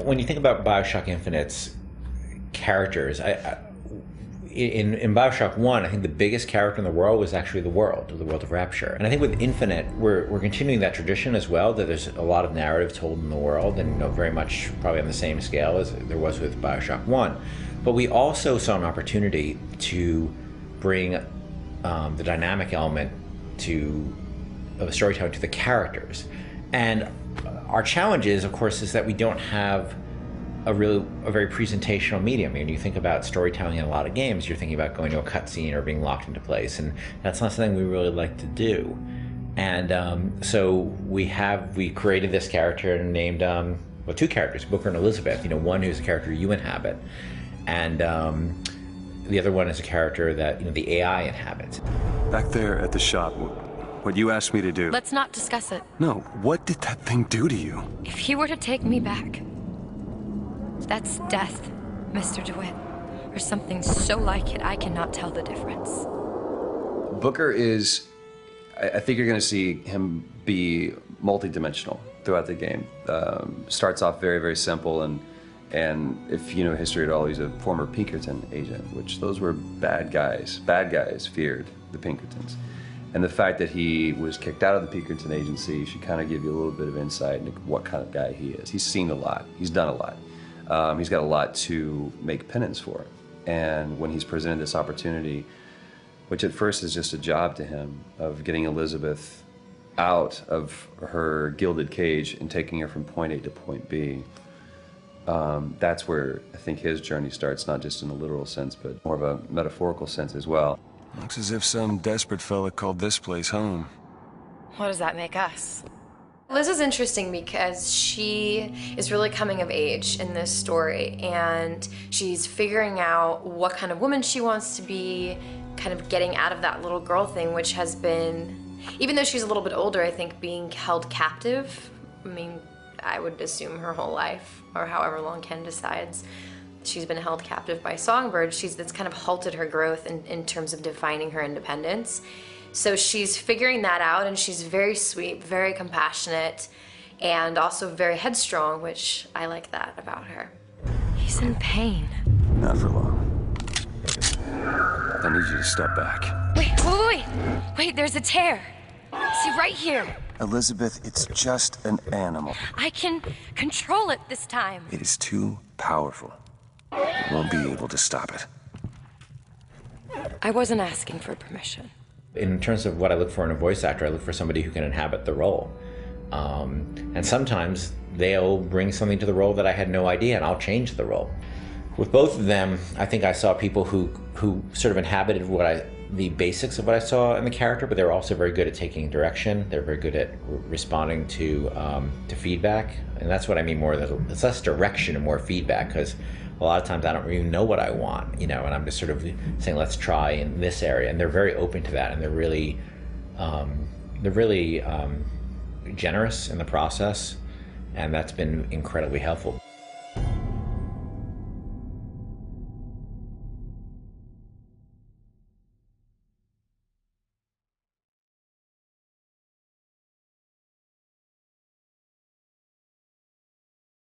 When you think about Bioshock Infinite's characters, in Bioshock 1, I think the biggest character in the world was actually the world of Rapture. And I think with Infinite, we're continuing that tradition as well, that there's a lot of narrative told in the world, and very much probably on the same scale as there was with Bioshock 1. But we also saw an opportunity to bring the dynamic element of storytelling to the characters. And our challenge is, of course, is that we don't have a very presentational medium. I mean, you think about storytelling in a lot of games, you're thinking about going to a cutscene or being locked into place, and that's not something we really like to do. And so we created this character and named two characters, Booker and Elizabeth. One who's a character you inhabit, and the other one is a character that the AI inhabits. Back there at the shop, what you asked me to do. Let's not discuss it. No, what did that thing do to you? If he were to take me back, that's death, Mr. DeWitt. Or something so like it, I cannot tell the difference. Booker is, I think you're going to see him be multi-dimensional throughout the game. Starts off very, very simple, and if you know history at all, he's a former Pinkerton agent, which those were bad guys. Bad guys feared the Pinkertons. And the fact that he was kicked out of the Pinkerton agency should kind of give you a little bit of insight into what kind of guy he is. He's seen a lot. He's done a lot. He's got a lot to make penance for. And when he's presented this opportunity, which at first is just a job to him, of getting Elizabeth out of her gilded cage and taking her from point A to point B, that's where I think his journey starts, not just in a literal sense, but more of a metaphorical sense as well. Looks as if some desperate fella called this place home. What does that make us? Liz is interesting because she is really coming of age in this story, and she's figuring out what kind of woman she wants to be, kind of getting out of that little girl thing, which has been, even though she's a little bit older, I think being held captive, I mean, I would assume her whole life, or however long Ken decides, she's been held captive by Songbird. That's kind of halted her growth in terms of defining her independence. So she's figuring that out, and she's very sweet, very compassionate, and also very headstrong, which I like that about her. He's in pain. Not for long. I need you to step back. Wait, there's a tear. See, right here. Elizabeth, it's just an animal. I can control it this time. It is too powerful. You won't be able to stop it. I wasn't asking for permission. In terms of what I look for in a voice actor, I look for somebody who can inhabit the role. And sometimes they'll bring something to the role that I had no idea, and I'll change the role. With both of them, I think I saw people who sort of inhabited the basics of what I saw in the character, but they're also very good at taking direction. They're very good at responding to feedback, and that's what I mean more. That it's less direction and more feedback, because a lot of times I don't even know what I want, and I'm just sort of saying, let's try in this area, and they're very open to that, and they're really generous in the process, and that's been incredibly helpful.